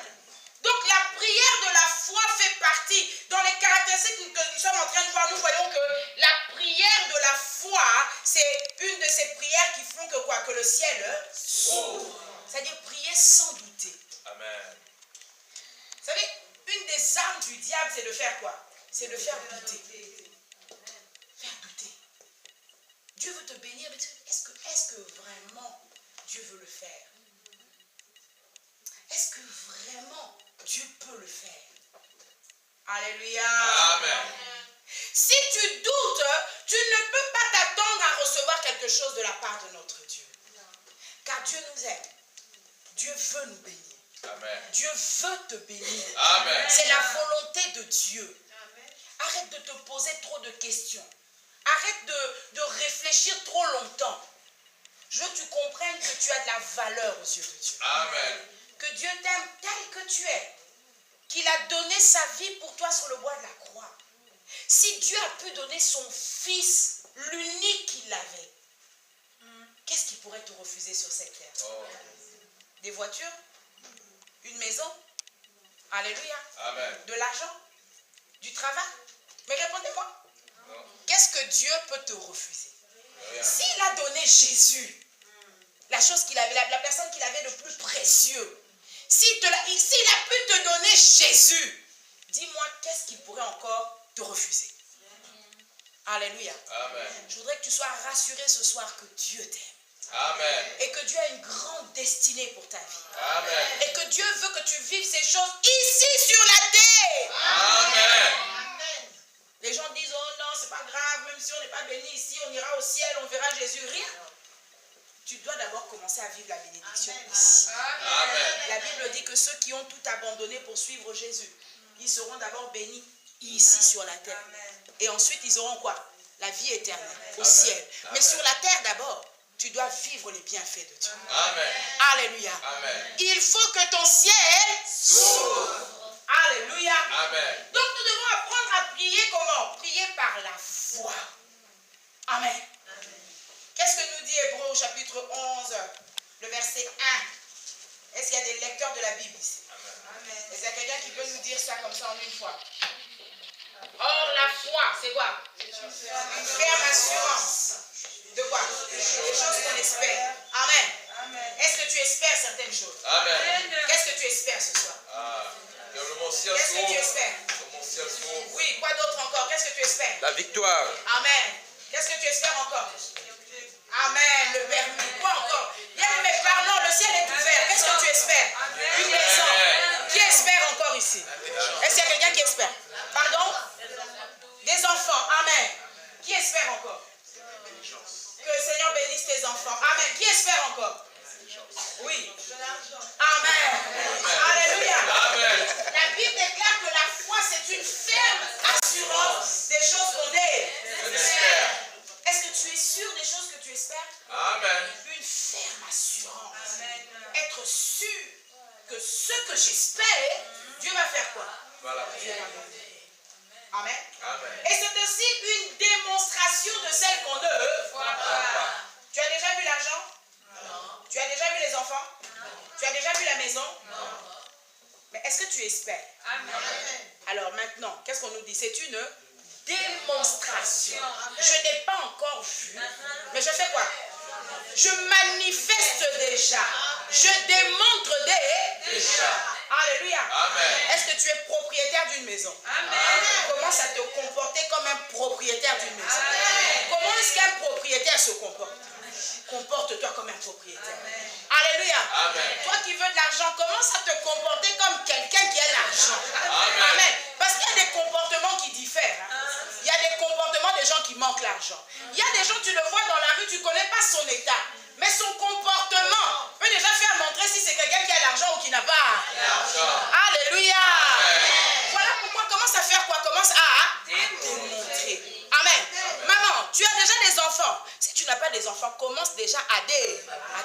Donc la prière de la foi fait partie. Dans les caractéristiques que nous sommes en train de voir, nous voyons que la prière de la foi, c'est une de ces prières qui font que quoi? Que le ciel s'ouvre. C'est-à-dire prier sans douter. Amen. Vous savez, une des armes du diable, c'est de faire quoi? C'est de faire douter. Faire douter. Dieu veut te bénir, mais est-ce que vraiment Dieu veut le faire? Est-ce que vraiment Dieu peut le faire? Alléluia. Amen. Si tu doutes, tu ne peux pas t'attendre à recevoir quelque chose de la part de notre Dieu. Car Dieu nous aime. Dieu veut nous bénir. Amen. Dieu veut te bénir. Amen. C'est la volonté de Dieu. Arrête de te poser trop de questions. Arrête de réfléchir trop longtemps. Je veux que tu comprennes que tu as de la valeur aux yeux de Dieu. Amen. Que Dieu t'aime tel que tu es. Qu'il a donné sa vie pour toi sur le bois de la croix. Si Dieu a pu donner son fils, l'unique qu'il avait, qu'est-ce qu'il pourrait te refuser sur cette terre? Oh. Des voitures? Une maison? Alléluia. Amen. De l'argent? Du travail? Mais répondez-moi. Non. Qu'est-ce que Dieu peut te refuser? Rien. S'il a donné Jésus, la chose qu'il avait, la personne qu'il avait le plus précieux, s'il a pu te donner Jésus, dis-moi, qu'est-ce qu'il pourrait encore te refuser? Alléluia. Amen. Je voudrais que tu sois rassuré ce soir que Dieu t'aime. Amen. Et que Dieu a une grande destinée pour ta vie. Amen. Et que Dieu veut que tu vives ces choses ici sur la terre. Amen. Les gens disent, oh non, c'est pas grave, même si on n'est pas béni ici, on ira au ciel, on verra Jésus. Rien. Tu dois d'abord commencer à vivre la bénédiction ici. Amen. La Bible dit que ceux qui ont tout abandonné pour suivre Jésus, ils seront d'abord bénis ici sur la terre. Et ensuite, ils auront quoi? La vie éternelle au ciel. Mais sur la terre d'abord, tu dois vivre les bienfaits de Dieu. Amen. Alléluia. Amen. Il faut que ton ciel s'ouvre. Alléluia. Amen. Donc nous devons apprendre à prier comment? Prier par la foi. Amen. Qu'est-ce que nous dit Hébreux au chapitre 11, le verset 1? Est-ce qu'il y a des lecteurs de la Bible ici? Amen. Est-ce qu'il y a quelqu'un qui peut nous dire ça comme ça en une fois? Or, la foi, c'est quoi? Une ferme assurance. De quoi? Des choses qu'on espère. Amen. Est-ce que tu espères certaines choses? Amen. Qu'est-ce que tu espères ce soir? Que mon ciel Qu'est-ce que tu s'ouvre. espères? Que mon ciel s'ouvre. Oui, quoi d'autre encore? Qu'est-ce que tu espères? La victoire. Amen. Qu'est-ce que tu espères encore? Amen, le permis. Quoi encore? Bien aimé, parlons, le ciel est ouvert. Qu'est-ce que tu espères? Une maison. Qui espère encore ici? Est-ce qu'il y a quelqu'un qui espère? Pardon? Des enfants. Amen. Qui espère encore? Que le Seigneur bénisse tes enfants. Amen. Qui espère encore? Oui. Amen. Alléluia. Amen. La Bible déclare que la foi, c'est une ferme assurance des choses qu'on est. Est-ce que tu es sûr des choses que tu espères? Amen. Une ferme assurance. Être sûr que ce que j'espère, Dieu va faire quoi? Voilà. Dieu va me donner. Amen. Amen. Et c'est aussi une démonstration de celle qu'on ne voit pas. Tu as déjà vu la enfants? Tu as déjà vu la maison? Mais est-ce que tu espères? Alors maintenant, qu'est-ce qu'on nous dit? C'est une démonstration. Je n'ai pas encore vu, mais je fais quoi? Je manifeste déjà. Je démontre déjà. Alléluia. Est-ce que tu es propriétaire d'une maison? Commence à te comporter comme un propriétaire d'une maison. Comment est-ce qu'un propriétaire se comporte? Comporte-toi comme un propriétaire. Alléluia. Toi qui veux de l'argent, commence à te comporter comme quelqu'un qui a l'argent. Amen. Parce qu'il y a des comportements qui diffèrent. Il y a des comportements des gens qui manquent l'argent. Il y a des gens, tu le vois dans la rue, tu ne connais pas son état. Mais son comportement peut déjà faire montrer si c'est quelqu'un qui a l'argent ou qui n'a pas. Alléluia. Voilà pourquoi commence à faire quoi? Commence à démontrer. Amen. Maman, tu as déjà des enfants. Si tu n'as pas des enfants, commence déjà à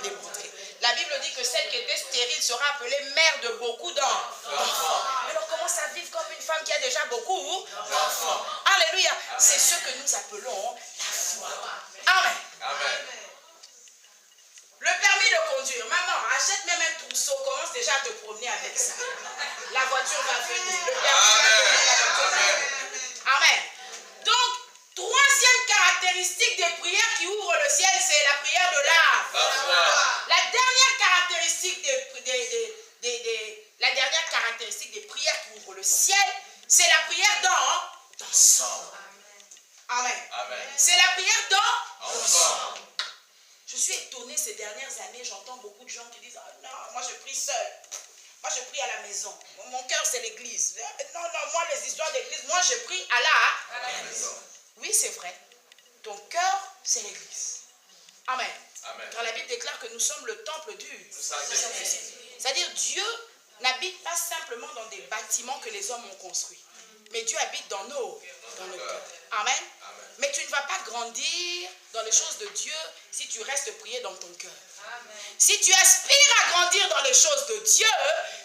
démontrer. La Bible dit que celle qui était stérile sera appelée mère de beaucoup d'enfants. Alors commence à vivre comme une femme qui a déjà beaucoup d'enfants. Alléluia. C'est ce que nous appelons la foi. Amen. Le permis de conduire. Maman, achète même un trousseau. Commence déjà à te promener avec ça. La voiture va venir. Le permis va venir. La voiture va venir. Amen. Donc, troisième caractéristique des prières qui ouvrent le ciel, c'est la prière de la foi. La dernière caractéristique des prières qui ouvrent le ciel, c'est la prière d'ensemble. Amen. C'est la prière d'ensemble. Je suis étonnée ces dernières années, j'entends beaucoup de gens qui disent « Oh non, moi je prie seul. Moi je prie à la maison. Mon cœur c'est l'église. Non, moi les histoires d'église, moi je prie à la maison. » Oui, c'est vrai. Ton cœur, c'est l'église. Amen. Car la Bible déclare que nous sommes le temple du Saint-Esprit. C'est-à-dire Dieu n'habite pas simplement dans des bâtiments que les hommes ont construits. Mais Dieu habite dans nos cœurs. Amen. Mais tu ne vas pas grandir dans les choses de Dieu si tu restes prié dans ton cœur. Si tu aspires à grandir dans les choses de Dieu,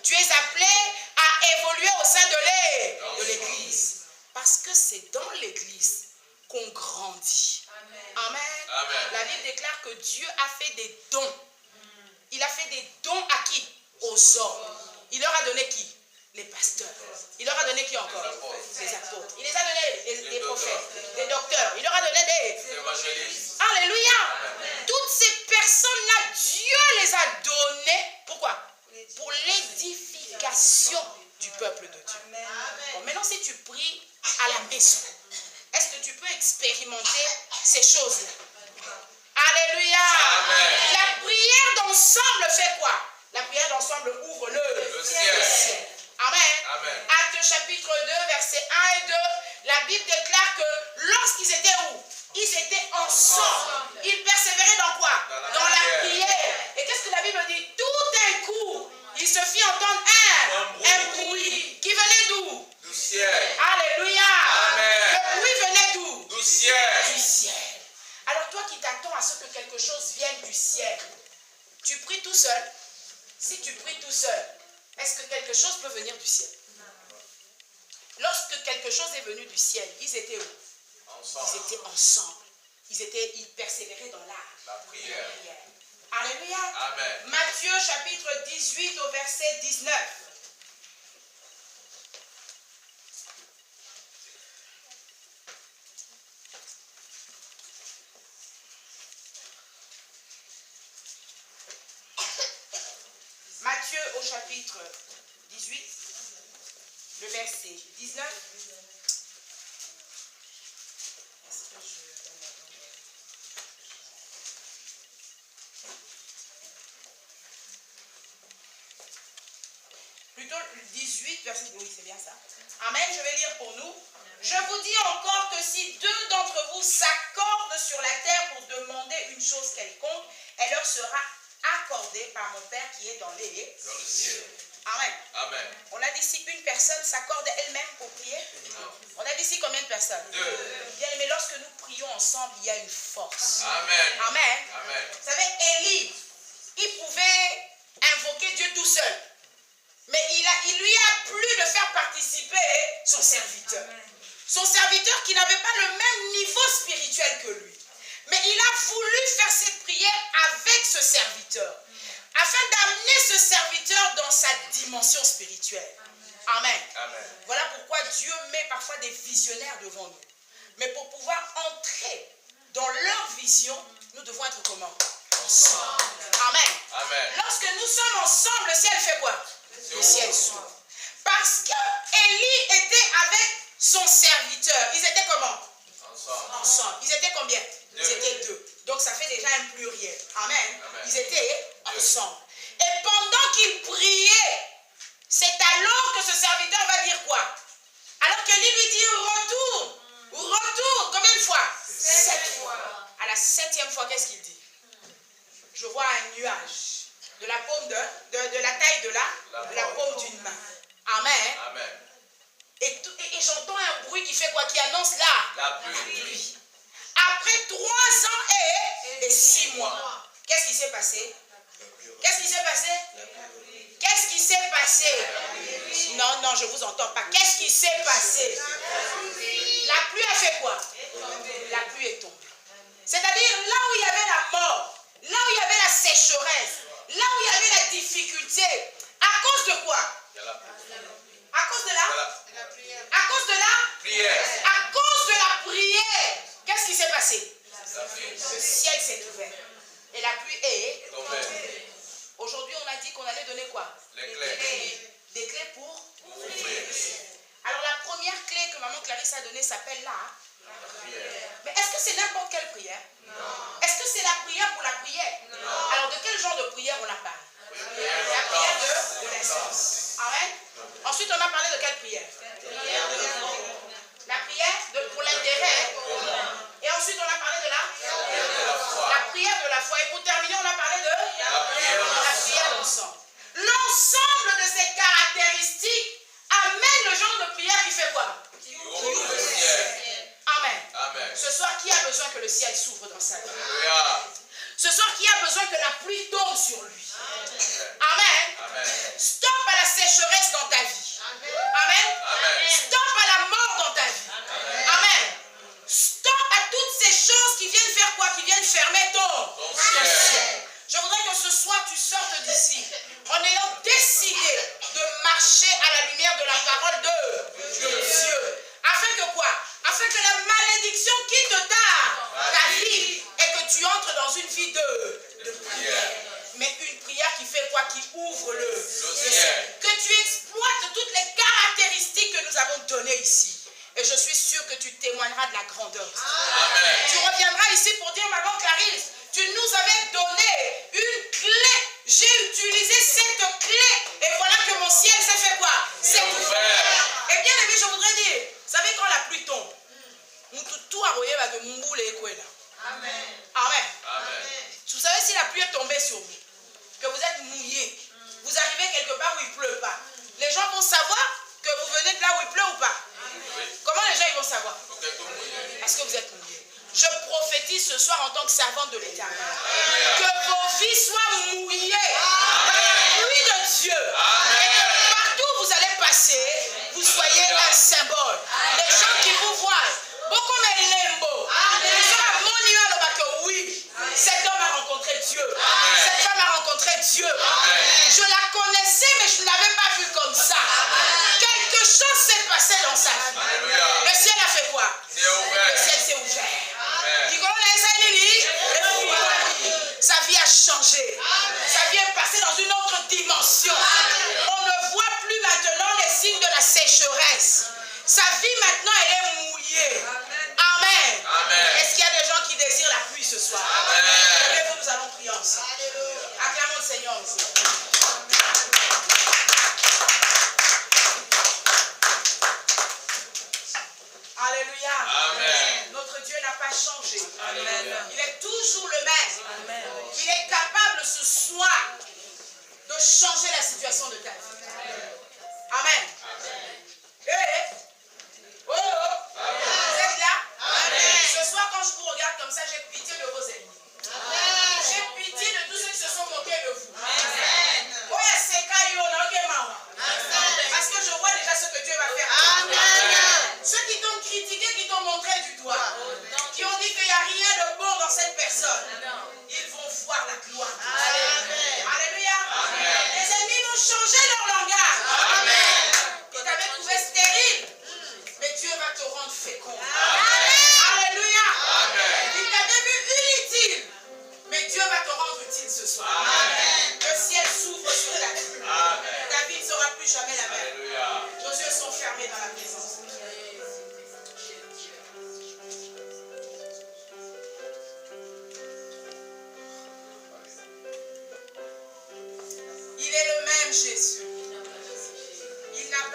tu es appelé à évoluer au sein de l'église. Parce que c'est dans l'église qu'on grandit. Amen. La Bible déclare que Dieu a fait des dons. Il a fait des dons à qui? Aux hommes. Il leur a donné qui? Les pasteurs. Il leur a donné qui encore? Les apôtres. Il les a donné les prophètes, les docteurs. Il leur a donné des évangélistes. Alléluia. Toutes ces personnes-là, Dieu les a données. Pourquoi? Pour l'édification du peuple de Dieu. Bon, maintenant, si tu pries à la maison, est-ce que tu peux expérimenter ces choses-là? Alléluia. La prière d'ensemble fait quoi? La prière d'ensemble ouvre le ciel. Amen. Actes chapitre 2, versets 1 et 2. La Bible déclare que lorsqu'ils étaient où? Ils étaient ensemble. Ils persévéraient dans quoi? Dans la prière. Et qu'est-ce que la Bible dit? Tout d'un coup, il se fit entendre un bruit qui venait d'où? Du ciel. Alléluia. Amen. Le bruit venait d'où? Du ciel. Du ciel. Alors toi qui t'attends à ce que quelque chose vienne du ciel, tu pries tout seul. Si tu pries tout seul, est-ce que quelque chose peut venir du ciel? Lorsque quelque chose est venu du ciel, ils étaient où? Ensemble. Ils étaient ensemble. Ils persévéraient dans la prière. Alléluia. Amen. Matthieu chapitre 18 au verset 19. Matthieu au chapitre 18, le verset 19. Plutôt le 18, verset... Oui, c'est bien ça. Amen, je vais lire pour nous. Je vous dis encore que si deux d'entre vous s'accordent sur la terre pour demander une chose quelconque, elle leur sera accordée par mon Père qui est dans le ciel. Amen. On a dit si une personne s'accorde elle-même pour prier. On a dit si combien de personnes? Deux. Bien, mais lorsque nous prions ensemble, il y a une force. Amen. Vous savez, Élie, il pouvait invoquer Dieu tout seul. Mais il lui a plu de faire participer son serviteur. Son serviteur qui n'avait pas le même niveau spirituel que lui. Mais il a voulu faire cette prière avec ce serviteur. afin d'amener ce serviteur dans sa dimension spirituelle. Amen. Amen. Voilà pourquoi Dieu met parfois des visionnaires devant nous. Mais pour pouvoir entrer dans leur vision, nous devons être comment? Ensemble. Amen. Amen. Lorsque nous sommes ensemble, le ciel fait quoi? Le ciel s'ouvre. Parce que Élie était avec son serviteur. Ils étaient comment? Ensemble. Ils étaient combien? Ils étaient deux. Donc ça fait déjà un pluriel. Amen. Amen. Ils étaient ensemble. Et pendant qu'ils priaient, c'est alors que ce serviteur va dire quoi? Alors qu'Élie lui dit retourne. Retourne. Combien de fois? 7 fois. À la 7e fois, qu'est-ce qu'il dit? Je vois un nuage de la paume de la taille de la paume d'une main. Amen. Amen. Et j'entends un bruit qui fait quoi? Qui annonce la pluie. Après 3 ans et 6 mois. Qu'est-ce qui s'est passé? Qu'est-ce qui s'est passé? Qu'est-ce qui s'est passé? Non, non, je ne vous entends pas. Qu'est-ce qui s'est passé? La pluie a fait quoi? La pluie est tombée. C'est-à-dire là où il y avait la mort, là où il y avait la sécheresse, là où il y avait la difficulté, à cause de quoi? À cause de la prière. À cause de la prière. À cause de la prière. Qu'est-ce qui s'est passé? Le ciel s'est ouvert. Et la pluie est tombée. Aujourd'hui, on a dit qu'on allait donner quoi? Les clés. Des clés pour ouvrir. Alors la première clé que maman Clarisse a donnée s'appelle la prière. Mais est-ce que c'est n'importe quelle prière? Non. Est-ce que c'est la prière pour la prière? Non. Alors de quel genre de prière on a parlé? La prière de l'incense. Amen. Ensuite on a parlé de quelle prière? La prière pour l'intérêt. Et ensuite on a parlé de la prière de la foi. Et pour terminer on a parlé de la prière d'ensemble. L'ensemble de ces caractéristiques amène le genre de prière qui fait quoi? Qui ouvre le ciel. Amen. Amen. Ce soir, qui a besoin que le ciel s'ouvre dans sa vie? Alléluia. Ce soir, qui a besoin que la pluie tombe sur lui? Amen. Amen. Stop à la sécheresse dans ta vie. Amen. Amen. Stop à la mort dans ta vie. Amen. Stop à toutes ces choses qui viennent faire quoi? Qui viennent fermer ton ciel. Je voudrais que ce soir tu sortes d'ici en ayant décidé de marcher à la lumière de la parole de Dieu. Afin que quoi? Afin que la malédiction quitte ta vie et que tu entres dans une vie de prière. Mais une prière qui fait quoi? Qui ouvre le ciel. Que tu exploites toutes les caractéristiques que nous avons données ici. Et je suis sûre que tu témoigneras de la grandeur. Amen. Tu reviendras ici pour dire, maman Clarisse, tu nous avais donné une clé. J'ai utilisé cette clé. Et voilà que mon ciel s'est fait quoi? C'est ouvert. Et bien aimé, je voudrais dire, vous savez quand la pluie tombe, tout a royé avec mon boule et quoi là. Amen. Amen. Vous savez si la pluie est tombée sur vous, que vous êtes mouillé, vous arrivez quelque part où il ne pleut pas, les gens vont savoir que vous venez de là où il pleut ou pas? Comment les gens ils vont savoir? Parce que vous êtes mouillé. Je prophétise ce soir en tant que servante de l'Éternel. Que vos vies soient mouillées par la pluie de Dieu. Et que partout où vous allez passer, vous soyez un symbole. Les gens qui vous voient, beaucoup mais lembo. Les gens à mon niveau, que oui, cet homme a rencontré Dieu. Cette femme a rencontré Dieu. Je la connaissais, mais je ne l'avais pas vue comme ça. Quelque chose s'est passé dans sa vie. Le ciel a fait quoi? Le ciel s'est ouvert. Sa vie a changé. Sa vie est passée dans une autre dimension. On ne voit plus maintenant les signes de la sécheresse. Sa vie maintenant, elle est mouillée. Amen. Est-ce qu'il y a des gens qui désirent la pluie ce soir? Levez-vous, nous allons prier ensemble. Acclamons le Seigneur aussi. Alléluia. Amen. Notre Dieu n'a pas changé. Amen. Il est toujours le même. Amen. Il est capable ce soir de changer la situation de ta vie. Amen. Hey. Oh. Vous êtes là? Amen. Ce soir, quand je vous regarde comme ça, j'ai pitié de vos ennemis. Amen. J'ai pitié de tous ceux qui se sont moqués de vous. Amen. Parce que je vois déjà ce que Dieu va faire. Amen. Ceux qui t'ont critiqué, qui t'ont montré du doigt, qui ont dit qu'il n'y a rien de bon dans cette personne, ils vont voir la gloire. Amen. Alléluia.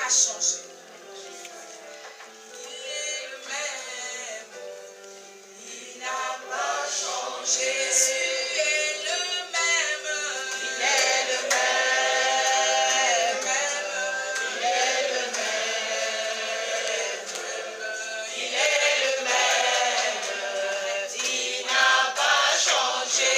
pas changé. Il est le même. Il n'a pas changé. Jésus est le même. Il est le même. Il est le même. Il est le même. Il n'a pas changé.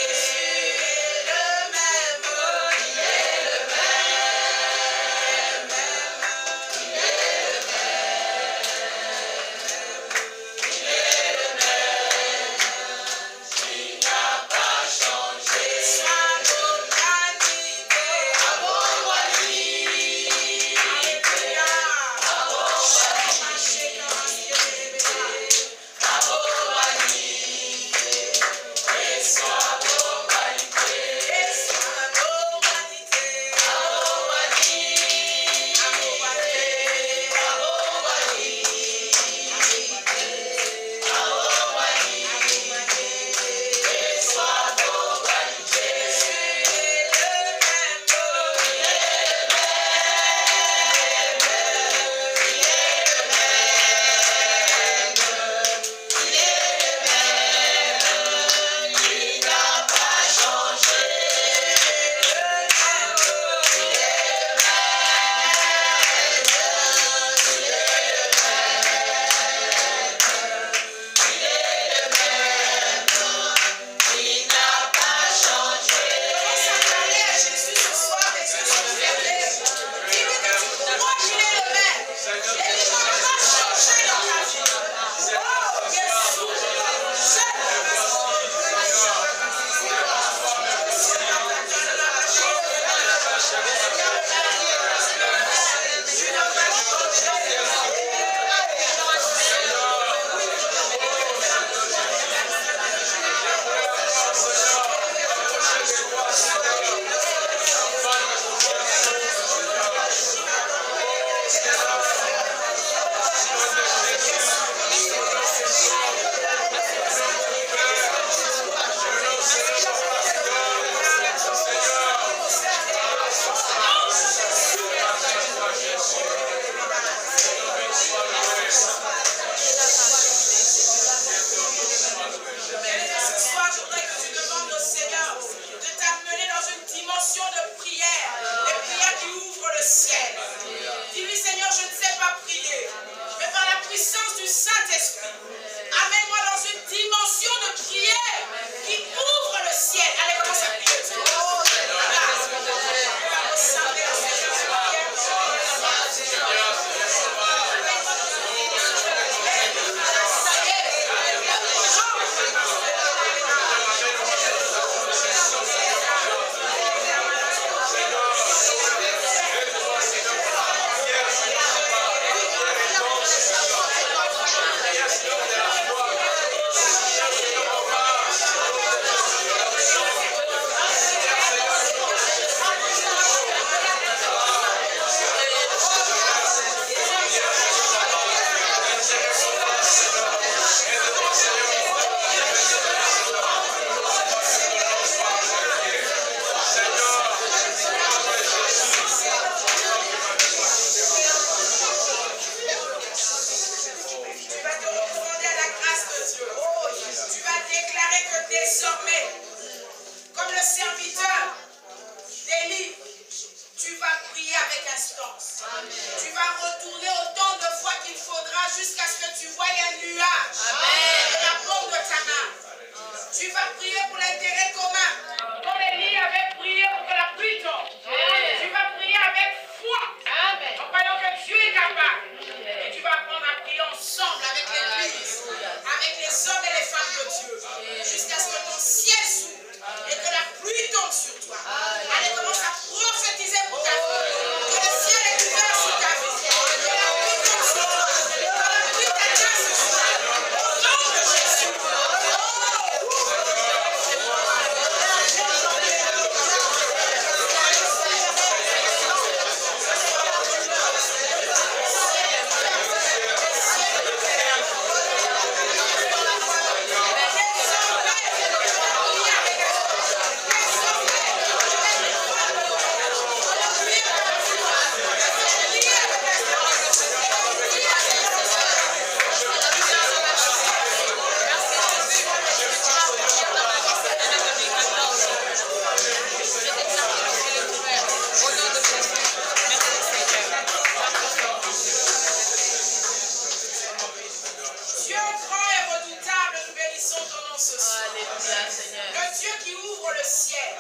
ouvre le ciel.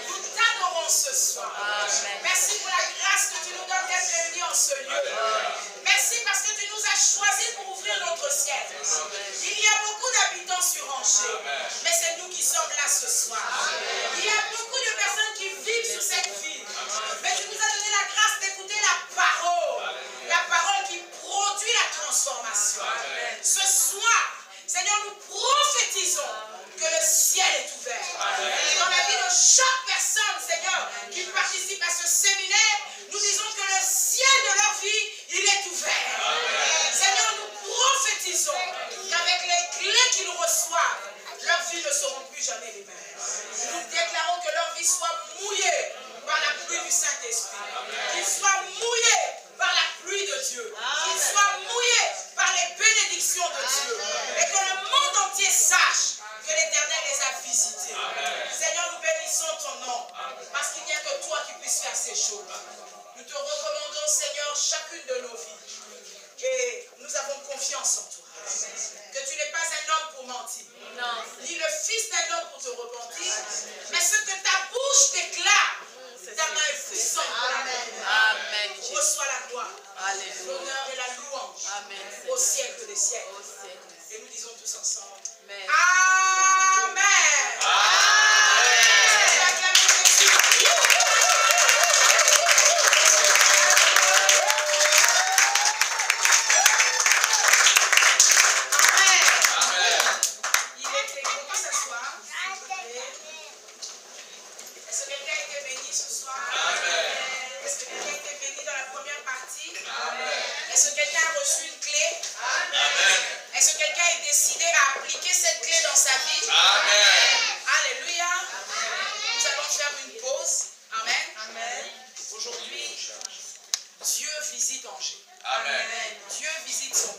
Nous t'adorons ce soir. Merci pour la grâce que tu nous donnes d'être réunis en ce lieu. Merci parce que tu nous as choisis pour ouvrir notre ciel. Il y a beaucoup d'habitants sur Angers, mais c'est nous qui sommes là ce soir. Il y a beaucoup de personnes qui vivent sur cette ville, mais tu nous as donné la grâce d'écouter la parole qui produit la transformation. Ce soir, Seigneur, nous prophétisons que le ciel est ouvert. Et dans la vie de chaque personne, Seigneur, qui participe à ce séminaire, nous disons que le ciel de leur vie, il est ouvert. Seigneur, nous prophétisons qu'avec les clés qu'ils reçoivent, leurs vies ne seront plus jamais les mêmes. Nous déclarons que leur vie soit mouillée par la pluie du Saint-Esprit. Qu'ils soient mouillés par la pluie de Dieu. Qu'ils soient mouillés par les bénédictions de Dieu. Et que le monde entier sache que l'Éternel les a visités. Seigneur, nous bénissons ton nom. Parce qu'il n'y a que toi qui puisses faire ces choses. Nous te recommandons, Seigneur, chacune de nos vies. Et nous avons confiance en toi. Que tu n'es pas un homme pour mentir. Ni le fils d'un homme pour te repentir. Mais ce que ta bouche déclare, ta main est puissante. Amen. Reçois la gloire, l'honneur et la louange. Amen. Au siècle des siècles. Et nous disons tous ensemble. Amen. Est-ce que quelqu'un a été béni ce soir? Est-ce que quelqu'un a été béni dans la première partie? Est-ce que quelqu'un a reçu une clé? Est-ce que quelqu'un est décidé à appliquer cette clé dans sa vie? Alléluia. Nous allons faire une pause. Amen. Aujourd'hui, Dieu visite Angers. Dieu visite son